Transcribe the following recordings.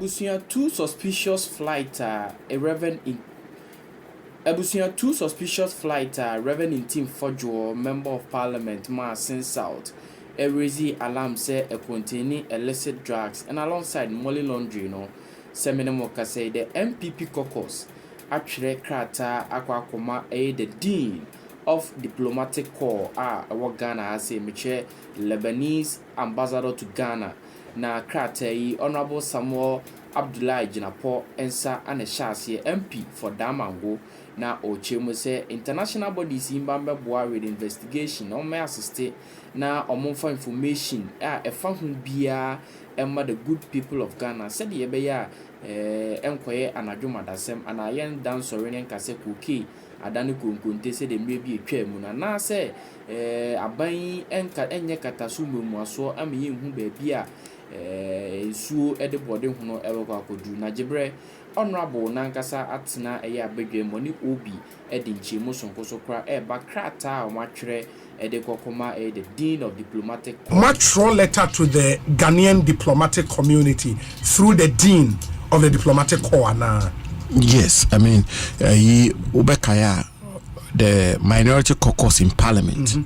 Ebusia two suspicious flight Reverend Team Fojo, Member of Parliament, Marcin South, raise alarm say a containing illicit drugs and alongside money laundering, Seminole say the MPP Caucus actually krata akwakoma the Dean of Diplomatic Corps what Ghana has a Miche Lebanese ambassador to Ghana. Na krata yi Honorable Samuel Abdullahi Jinapo ensa ane shasi MP for Damango na ochemu say international bodies imbambe boa with investigation on may assist na omonfa information efa hu bia emma the good people of Ghana said ye be ya enkoye anadwuma dasem ana yen dan sorene nkase koki adane konkonte se de mrebi etwa mu na se aban enka enye katasu mu aso amye hu ba bia suo ede bode hono ewekwa kodu na gibre honorable nankasa atena eye abedwe moni obi ede nchemu sonkoso kra ba krata o matwere ede kokoma the Dean of Diplomatic Corps. Much letter to the Ghanaian diplomatic community through the Dean of the Diplomatic Corps now. Yes, I mean Ubekaya, the minority caucus in Parliament,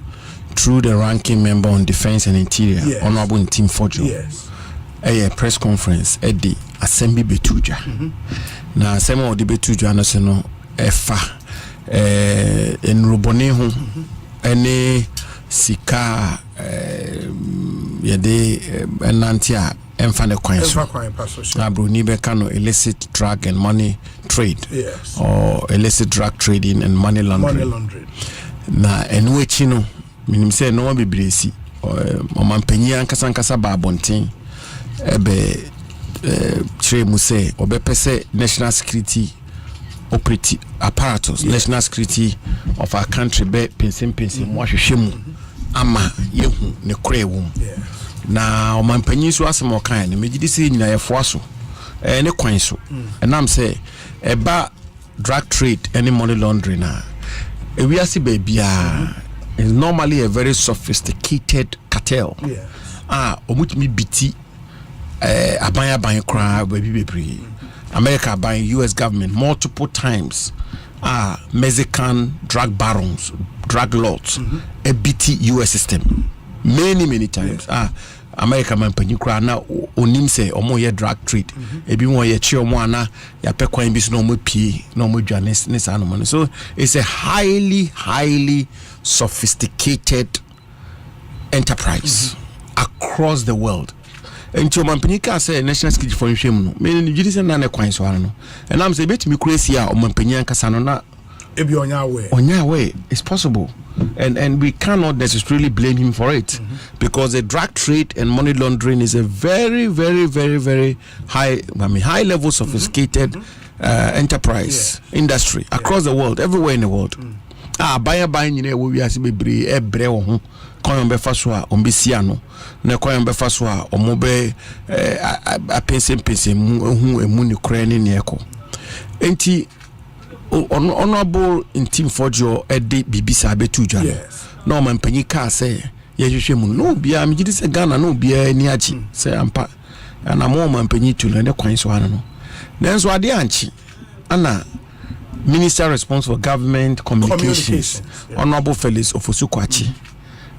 through the ranking member on Defense and Interior, yes. Honorable Team Fojo. Yes. A press conference at the Assembly Betuja. Now, some of the Betuja no efa in Rubonehu any sika yede enantia enfane kwanso Bruni Bekano illicit drug and money trade, yes. Or illicit drug trading and money laundering. Na enwechi no minim say no be bresi mampanyi ankasa ba bonten ebe chere mu say obepese national security operative apparatus, yes. National security of our country be pensim mo hwehwemu ama yehu ne krewu na mampanyi so asemo kan ne megidi se nyina yefo aso ne kwan so enam say eba drug trade any money laundering na we are see baby is normally a very sophisticated cartel. Yes. Omutimi biti abanya kra baby bebre. America buying US government multiple times. Mexican drug barons, drug lords, a BT US system. Many times. Yes. America man kra na onim say omo ye drug trade. Ebi mo ye chi omo ana ya pe kwan bi so no mo pie no mo dwane ne sa no. So it's a highly sophisticated enterprise across the world. And to Mampenika say national security for him, meaning you didn't know kwan so ano. And I'm say bet me crazy o Mampenya kasano na ebi on your way. It's possible. And we cannot necessarily blame him for it, because the drug trade and money laundering is a very high level sophisticated enterprise industry across the world, everywhere in the world. Buying we are bebre ebre wo ho kon be fa so a ombesi ano na kon be fa so a omobe apensem hu emu ni kra ni ne eko enti honorable Team Fojo ede bibisa betuja no man panyi ka say ye hwehwe mu no bia me gidi se Ghana no bia ni achi say ampa na mo man panyi tu ne kwan so ano no nenso ade anchi ana Minister responsible for government communications. Honorable Felix Ofosukwachi.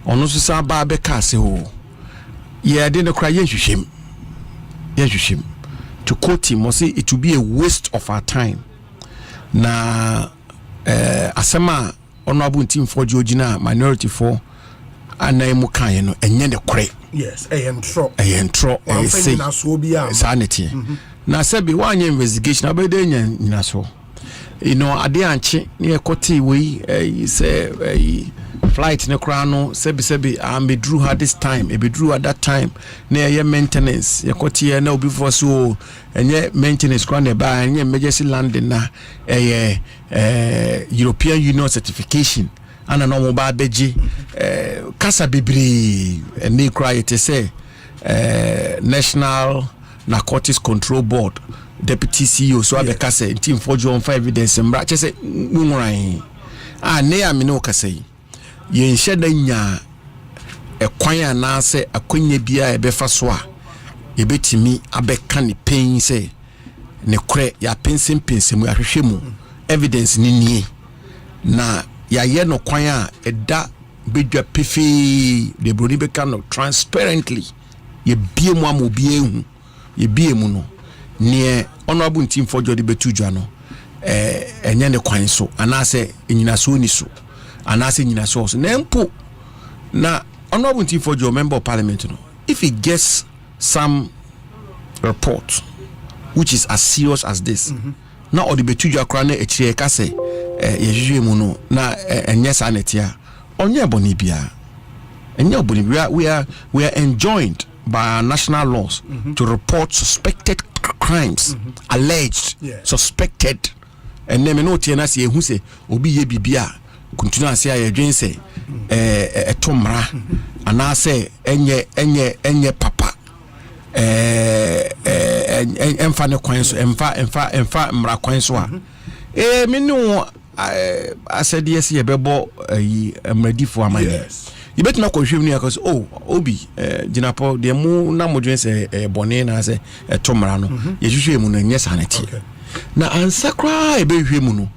Ono so sa ba be ka se ho. Ye de no kra ye hwehwem. To quote him, must say it will be a waste of our time. Na asema honorable Team Fojo Gina minority for anaimu kan no enye de kre. Yes, entro say sanity. Na sebi wanye investigation abede nyina so. You know, ade anche near Koti we say flight ne krano sebi be drew her this time, be drew at that time near your maintenance. Your Koti no before so and yet maintenance kwane by and emergency landing na European Union certification and an mobile beji Casa Bibri and they cry to say National Narcotics Control Board Deputy CEO so abeka say Team Fojo on 5 evidence mbra che say nwuran ne ya me no ka say ye nhye da nya ekwan ana say akonya bia e be fa so a yɛbɛtumi abɛka ne pain sɛ ne korɛ yɛapensempensɛ mu yɛahwehwɛ mu evidence ne nie na yɛayɛ no kwan a ɛda bɛdwa pefee de broni bɛka no transparently yɛbie mu ama obi ehu yɛbie mu no neɛ honorable team for jodi betu dwa no ɛnyɛ ne kwan so anaasɛ enyinaso ni so anaasɛ enyinaso so na mpo na honorable team for your member of parliament no if he gets some report which is as serious as this na odi betu dwa kra na ekyire ka sɛ yɛhwehwɛ mu no na ɛnyɛ sa netia onye boni bia enye boni we are enjoined by our national laws to report suspected crimes alleged suspected and then no tia na se ehu se obi ye bibia kuntuna ase ayedwen se etomra ana se enye papa emfa ne kwan so emfa mra kwan so a me no I said yes yebebo mradifo amanye yebetuma kohwem ni akos obi ginapo de mu na modwen se bone na se tomra no yehwehwe mu no nye sanete na ansakra ebehwe mu no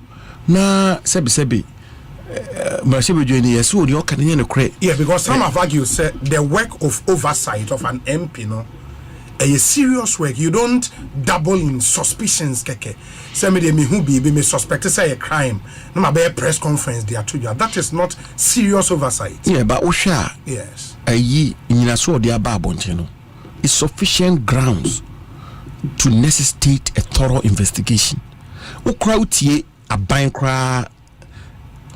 na sebi Marshall joining yes, so you can yeah, because some have argued said the work of oversight of an MP, no, a serious work. You don't dabble in suspicions, keke. Somebody me who be suspected say a crime. No matter press conference they are to you. That is not serious oversight. Yeah, but Osha, yes, a ye in a so dear babon, is sufficient grounds to necessitate a thorough investigation. Ukrautie a bankra.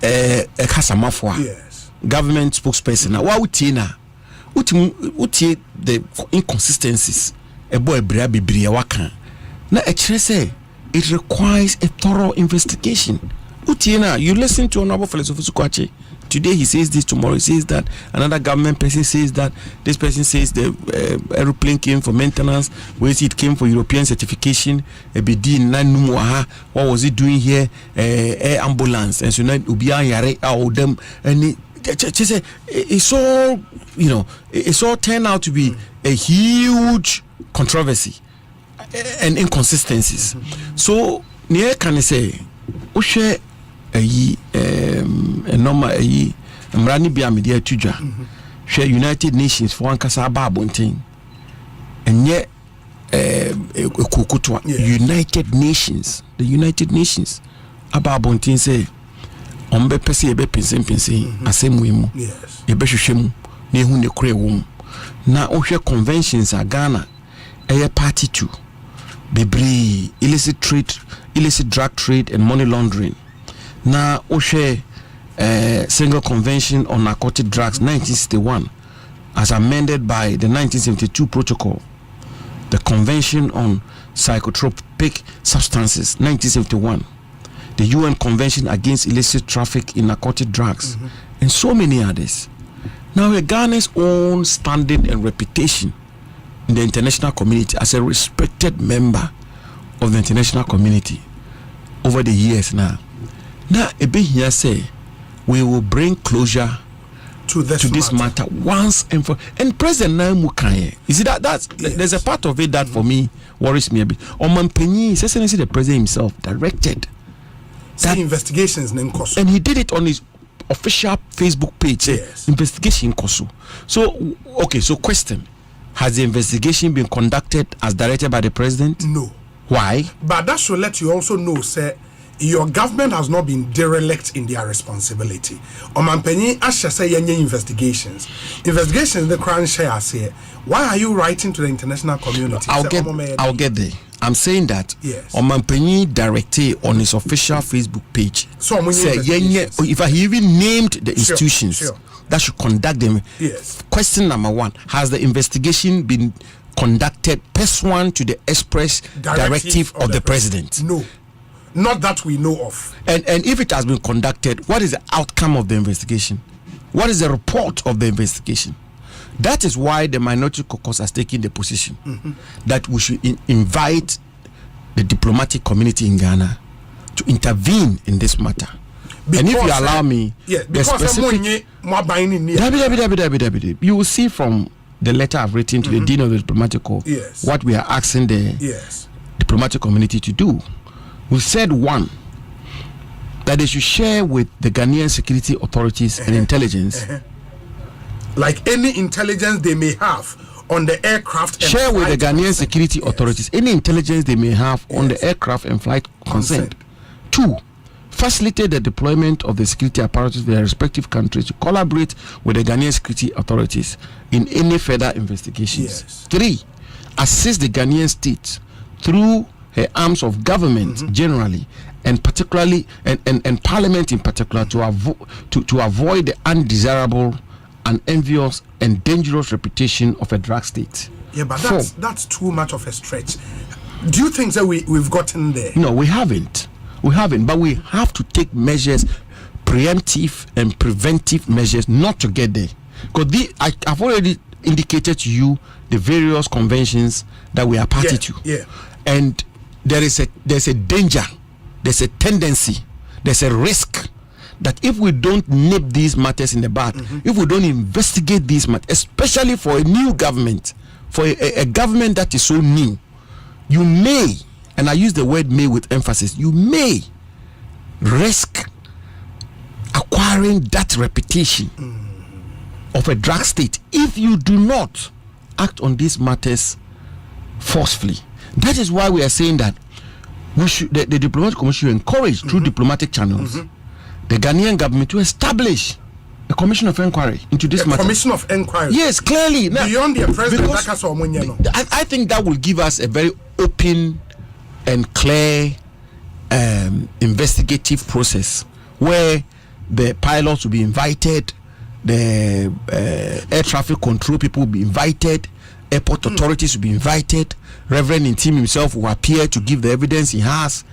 Yes. Government spokesperson. Now, what utie the inconsistencies? A boy bria waka. Now, say it requires a thorough investigation. Utiena, you listen to Honorable Philosopher Kwache. Today he says this, tomorrow he says that. Another government person says that. This person says the aeroplane came for maintenance. Where it came for European certification. What was it doing here? Air ambulance. And so now Ubian Yare out them and it's all it's all turned out to be a huge controversy and inconsistencies. So near can I say Ushe normal mrani bia media tuja share United Nations for one kasa babontin enye kokotwa United Nations, the United Nations ababontin say ombe pese ebe pensen asemu mu ebe hwehwem na ehu ne kure wo na ohwe conventions a Ghana eye party to bebre illicit drug trade and money laundering. Na Oshe single convention on narcotic drugs 1961 as amended by the 1972 protocol, the convention on psychotropic substances 1971, the UN convention against illicit traffic in narcotic drugs, and so many others. Now Ghana's own standing and reputation in the international community as a respected member of the international community over the years now ebe here say we will bring closure to this matter once and for and President Namukaye. You see that's there's a part of it that for me worries me a bit. Omanpenyi says the president himself directed that investigations and he did it on his official Facebook page. Yes. Investigation Kosu. So okay, so question, has the investigation been conducted as directed by the president? No. Why? But that should let you also know, sir, your government has not been derelict in their responsibility. Omanpenyi asha say yenye investigations. Investigations the crown share say. Why are you writing to the international community? I'll get there. I'm saying that yes. Omanpenyi directed on his official Facebook page. So say yenye, if he even named the institutions that should conduct them. Yes. Question number one: has the investigation been conducted pursuant to the express directive of the president? No. Not that we know of. And if it has been conducted, what is the outcome of the investigation? What is the report of the investigation? That is why the minority caucus has taken the position that we should invite the diplomatic community in Ghana to intervene in this matter. Because, and if you allow me, because you will see from the letter I've written to the Dean of the Diplomatic Corps, what we are asking the diplomatic community to do. We said, one, that they should share with the Ghanaian security authorities and intelligence. Like any intelligence they may have on the aircraft. Share with the Ghanaian security authorities any intelligence they may have on the aircraft and flight consent. 2, facilitate the deployment of the security apparatus of their respective countries to collaborate with the Ghanaian security authorities in any further investigations. 3, assist the Ghanaian state through her arms of government generally, and particularly and parliament in particular, to avoid the undesirable, unenvious and dangerous reputation of a drug state. Yeah, but that's too much of a stretch. Do you think that we've gotten there? No, we haven't. But we have to take measures, preemptive and preventive measures, not to get there. Because I've already indicated to you the various conventions that we are party to. Yeah. And there's a danger, there's a tendency, there's a risk that if we don't nip these matters in the bud, if we don't investigate these matters, especially for a new government, for a government that is so new, you may, and I use the word may with emphasis, you may risk acquiring that reputation of a drug state if you do not act on these matters forcefully. That is why we are saying that we should, the diplomatic commission should encourage through diplomatic channels the Ghanaian government to establish a commission of inquiry into this matter. Commission of inquiry. Yes, clearly. Now, beyond the president, I think that will give us a very open and clear investigative process where the pilots will be invited, the air traffic control people will be invited, airport authorities will be invited, Reverend Intim himself will appear to give the evidence he has.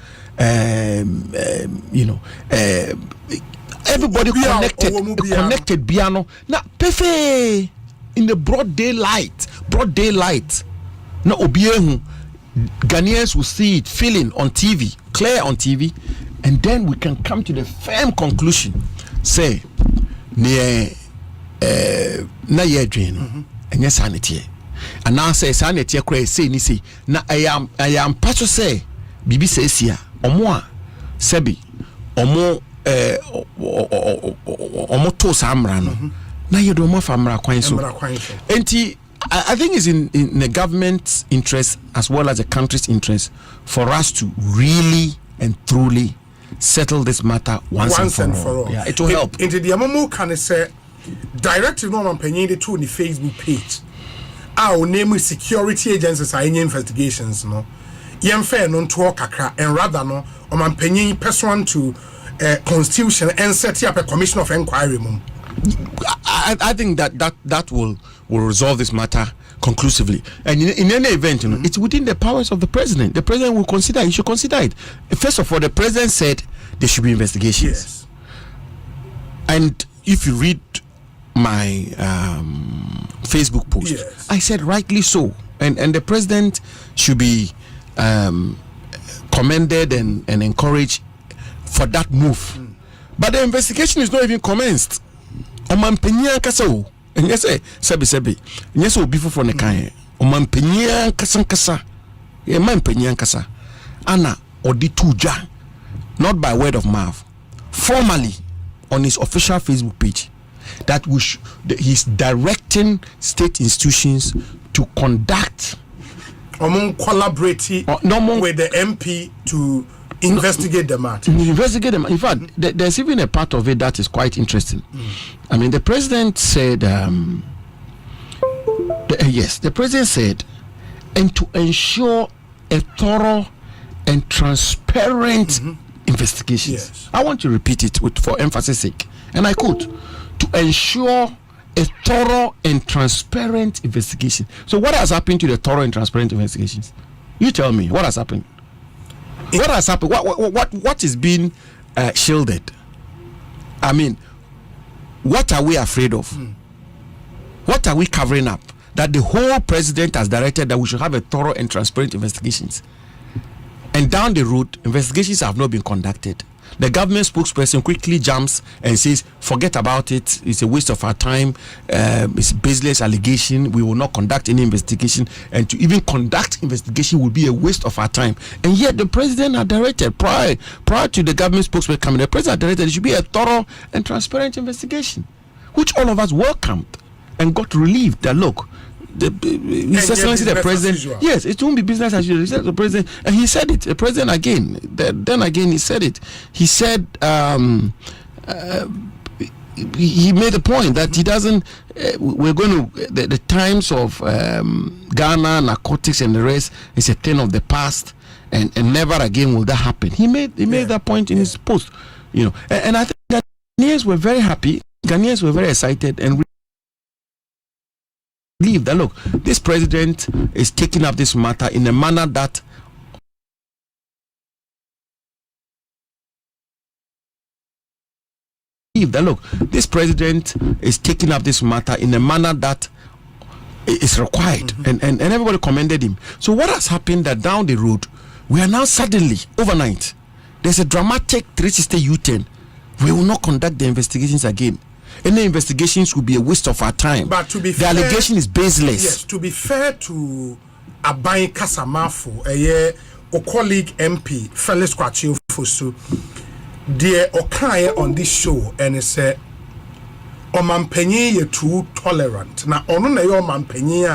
Everybody connected piano now perfect in the broad daylight now obiehu Ghanaians will see it feeling on TV, clear on TV, and then we can come to the firm conclusion, say near na ye dream and yes sanity and now say sanity say ni say na I am pacho say bibi says here omo sebi omo to samra no na ye do mo famra kwan so enti I think it's in the government's interest as well as the country's interest for us to really and truly settle this matter once and for all. Yeah, it will help. Into the Amamu can say directive no man penny the two on the Facebook page. Our name is security agencies are any investigations no. Yem fair non to kakra and rather no or man penny person to constitution and set up a commission of inquiry. I think that will resolve this matter conclusively. And in any event, it's within the powers of the president. The president will consider. He should consider it. First of all, the president said there should be investigations. Yes. And if you read my Facebook post, yes, I said rightly so. And the president should be commended and encouraged for that move. But the investigation is not even commenced. Omampenya kasa o enyese sebi enyese obi fofo ne kan omampenya kasa e mampenya kasa ana odi tuja not by word of mouth formally on his official Facebook page that he's directing state institutions to conduct collaborating with the MP to investigate the matter. In fact, there's even a part of it that is quite interesting. I mean, the president said, the president said, and to ensure a thorough and transparent investigations. Yes. I want to repeat it for emphasis sake. And I quote, to ensure a thorough and transparent investigation. So what has happened to the thorough and transparent investigations? You tell me, what has happened? What has happened? What is being shielded? I mean, what are we afraid of? What are we covering up? That the whole president has directed that we should have a thorough and transparent investigations. And down the road, investigations have not been conducted. The government spokesperson quickly jumps and says, forget about it, it's a waste of our time, it's baseless allegation, we will not conduct any investigation, and to even conduct investigation will be a waste of our time. And yet the president had directed, prior to the government spokesperson coming, the president directed it should be a thorough and transparent investigation, which all of us welcomed and got relieved that look, His Excellency the President, yes, it won't be business as usual. He said the President, and he said it. The President again, then again he said it. He said he made the point that he doesn't. We're going to the times of Ghana, narcotics, and the rest is a thing of the past, and never again will that happen. He made that point in his post, you know, and I think Ghanaians were very happy. Ghanaians were very excited and believe that look, this president is taking up this matter in a manner that is required, and everybody commended him. So what has happened that down the road we are now suddenly overnight there's a dramatic 360 U-turn. We will not conduct the investigations again. Any investigations will be a waste of our time. But to be fair, allegation is baseless. Yes, to be fair to Abai Kasamafo, a colleague MP, Felix Kwachio Fosu, dear Okaye on this show, and he said, Omampenye ye too tolerant. Na ono na yo Omampenye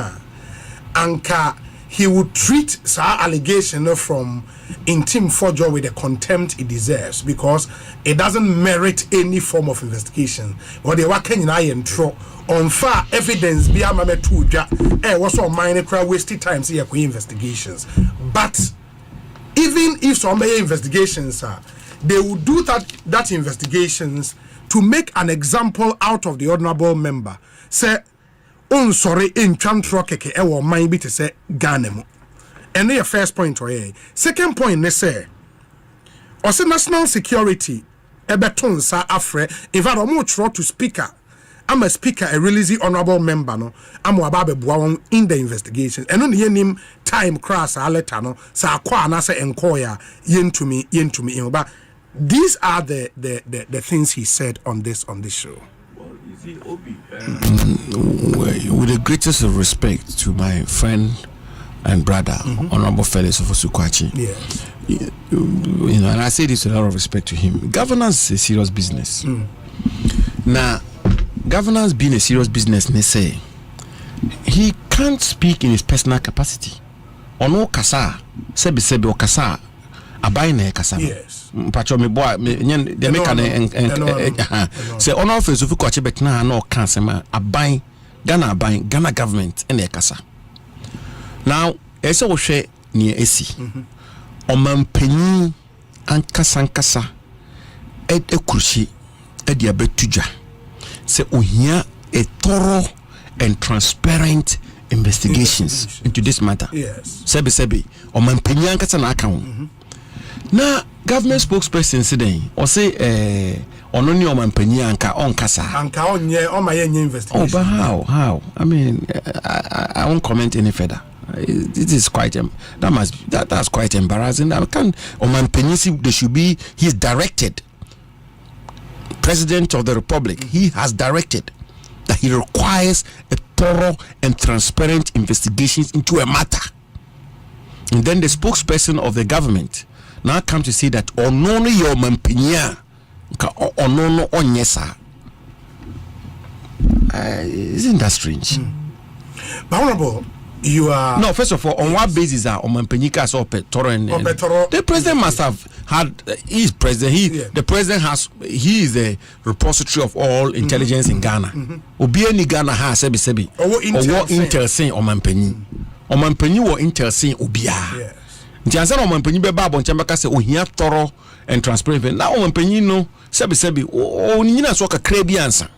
anka he would treat sa allegation from Intim Fojo with the contempt it deserves, because it doesn't merit any form of investigation. What they were Kenyan intro on far evidence be amame tuja what's on minor crowd wasted times here investigations. But even if some investigations are, they will do that investigations to make an example out of the honorable member. Say sorry in chantro keke ewo mind be to say Ghana. And your first point or second point they say also national security ebeton sa afre in fact omo tro to speaker. I'm a speaker, a really honorable member no I'm ababe buawon in the investigation and on the name time cross aleta no sa kwa na say enquire yentumi but these are the things he said on this show. With the greatest of respect to my friend and brother, Honorable Felix Ofosukwachi. Yes. You know, and I say this with a lot of respect to him. Governance is a serious business. Now, governance being a serious business, they say he can't speak in his personal capacity. Ono kasa, sebi o kasa, abai ne kasa. Yes. Pacho me boy me de make an say ono Felix Ofosukwachi betna no kan sema abai Ghana government in the kasa. Now, as I was near Esi, Omampenyi Ankasankasa, Ed Ekushi, Ed Yabetuja, say, here a thorough and transparent investigations into this matter. Yes. Sebi, Omampenyi Ankasanaka. Now, government spokesperson today, or say, Ononi Omampenyi Anka Onkasa. Anka onye investigation. Oh, but how? I mean, I won't comment any further. It is quite that's quite embarrassing. I can't Omampenyi, they should be, he's directed, President of the Republic, he has directed that he requires a thorough and transparent investigations into a matter. And then the spokesperson of the government now comes to say that Onono Omampenyi Onono Onyesa. Isn't that strange? But honorable, you are no. First of all, on what basis are Omampenyika so Petoro and the president must have had he's president. The president has he is the repository of all intelligence in Ghana. Obiani Ghana has sebi or what intel saying Omampenyi or intel saying Obia. Jansan Omampenyi be babo nchambaka say ohia thorough and transparent. Now Omampenyi no sebi o nyina so ka krebi ansa.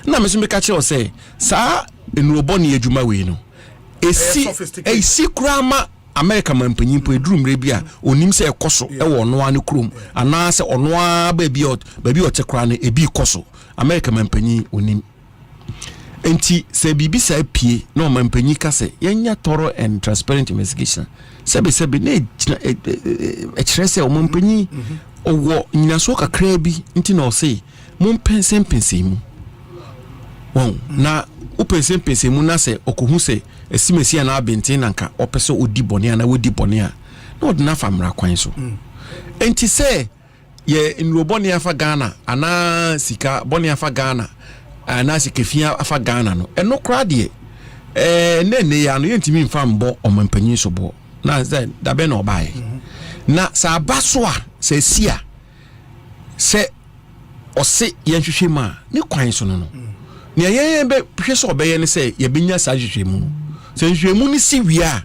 Na me so me ka che o say sa enrobo ne adwuma we no. Esi krama America Mampenyi po edrum rebia onim se ekoso e wo no ane krom ana se ono a ba bi o tekra ne ebi koso America Mampenyi onim enti se bibi sa pie na Mampenyi ka se yenya thorough and transparent investigation sebi ne e kire se Mampenyi owo nyinaso kakra bi nti na ɔse mom pense mu won na upense mu na se okohu se esimesi na abenten na nka opese odi bone na wodi bone a na odina famra kwan so enti se ye nro bone afa Ghana ana sika bone afa Ghana ana sikafia afa Ghana no eno kra de ne ya no yentimi mfa mbo omampanyin so bo na ze da be na obae na sa abaso a se sia se ose yenhwehwe ma ne kwan so no ne yen be hwe obeye ne se ye benya sa hwehwe mu se hwehwe mu ni si wia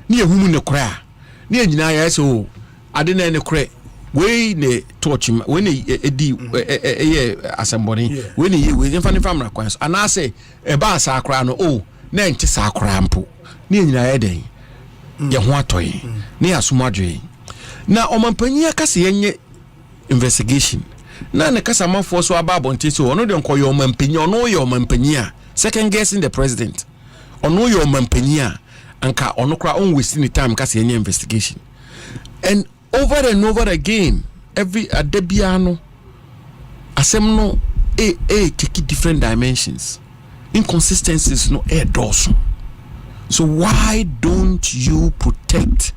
ne yehumu ne kora ne nyina ya se o ade na ne kora we ne torch we ne edi ye asemboni we ne ye we mfa ne famra kwan so ana se e ba sa kora no o na nti sa kora mpo ne nyina ya den ye ho atoyi ne asomadwe na omampanyi akase yenye investigation na ne kasa manfo so ababo nti so ono de nkoyo omampanyi ono yo omampanyi a second guessing the president ono yo omampanyi a anka ono kra on wasting the time kasa yenye investigation and over again every adebiano asem no take different dimensions inconsistencies no doors. So why don't you protect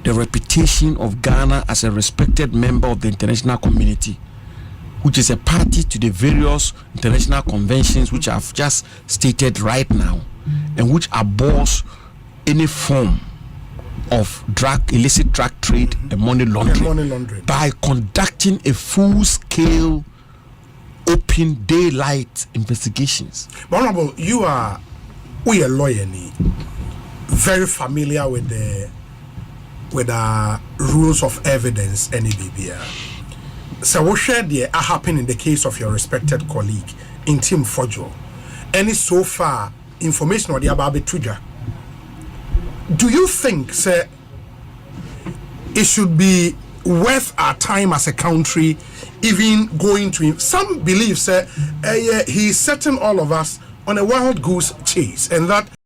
the reputation of Ghana as a respected member of the international community, which is a party to the various international conventions which I've just stated right now, and which abhors any form of illicit drug trade and money laundering, by conducting a full-scale, open daylight investigations? Honorable, you are a lawyer, very familiar with the rules of evidence and BBR. So what shared there happened in the case of your respected colleague in Team Fojo. Any so far information on the Ababe Tuja. Do you think, sir, it should be worth our time as a country even going to him? Some believe, sir, he is setting all of us on a wild goose chase, and that